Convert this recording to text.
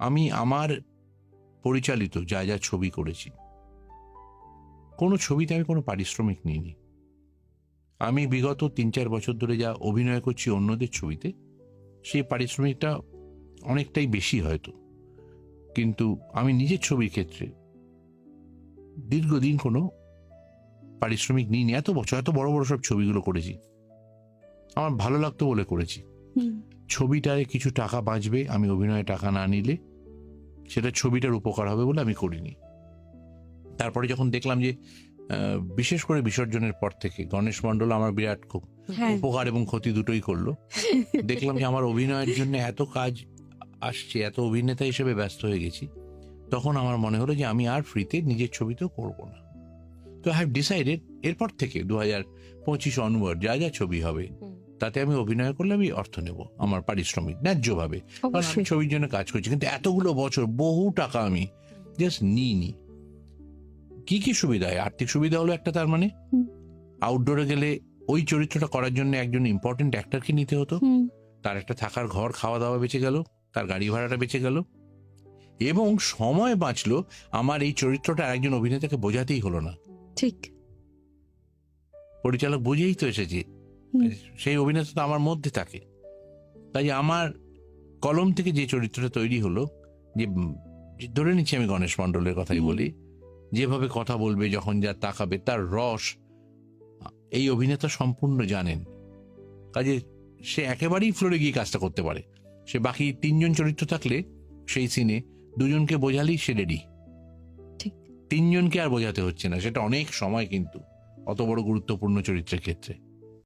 আমি আমার পরিচালিত যা যা ছবি করেছি, কোনো ছবিতে আমি কোনো পারিশ্রমিক নিইনি। আমি বিগত ৩-৪ বছর ধরে যা অভিনয় করছি অন্যদের ছবিতে, সেই পারিশ্রমিকটা অনেকটাই বেশি হয়তো, কিন্তু আমি নিজের ছবির ক্ষেত্রে দীর্ঘদিন কোনো পারিশ্রমিক নিইনি। এত বছর এত বড় বড় সব ছবিগুলো করেছি, আমার ভালো লাগতো বলে করেছি। ছবিটায় কিছু টাকা বাঁচবে আমি অভিনয়ে টাকা না নিলে, সেটা ছবিটার উপকার হবে বলে আমি করিনি। তারপরে যখন দেখলাম যে বিশেষ করে বিসর্জনের পর থেকে গণেশ মণ্ডল আমার বিরাট খুব উপকার এবং ক্ষতি দুটোই করলো। দেখলাম যে আমার অভিনয়ের জন্য এত কাজ আসছে, এত অভিনেতা হিসেবে ব্যস্ত হয়ে গেছি, তখন আমার মনে হলো যে আমি আর ফ্রিতে নিজের ছবিতেও করবো না। তো আই হ্যাভ ডিসাইডেড এরপর থেকে 2025 অনওয়ার্ড যা যা ছবি হবে তাতে আমি অভিনয় করলে আমি অর্থ নেব, আমার পারিশ্রমিক ন্যায্যভাবে, কারণ আমি ছবির জন্য কাজ করছি। কিন্তু এতগুলো বছর বহু টাকা আমি জাস্ট নিইনি। কি কি সুবিধা হয়? আর্থিক সুবিধা হলো একটা, তার মানে আউটডোরে গেলে ওই চরিত্রটা করার জন্য একজন ইম্পর্টেন্ট অ্যাক্টরকে নিতে হতো, তার একটা থাকার ঘর, খাওয়া দাওয়া বেঁচে গেল, তার গাড়ি ভাড়াটা বেঁচে গেল, এবং সময় বাঁচলো। আমার এই চরিত্রটা একজন অভিনেতাকে বোঝাতেই হলো না, ঠিক পরিচালক বুঝেই তো এসেছে, সেই অভিনেতা তো আমার মধ্যে থাকে। তাই আমার কলম থেকে যে চরিত্রটা তৈরি হলো, যে ধরে নিচ্ছি আমি গণেশ মণ্ডলের কথাই বলি, যেভাবে কথা বলবে, যখন যা তাকাবে, তার রস এই অভিনেতা সম্পূর্ণ জানেন। কাজে সে একেবারেই ফ্লোরে গিয়ে কাজটা করতে পারে। সে বাকি 3জন চরিত্র থাকলে সেই সিনে 2জনকে বোঝালেই সে রেডি, 3জনকে আর বোঝাতে হচ্ছে না। সেটা অনেক সময় কিন্তু অত বড় গুরুত্বপূর্ণ চরিত্রের ক্ষেত্রে।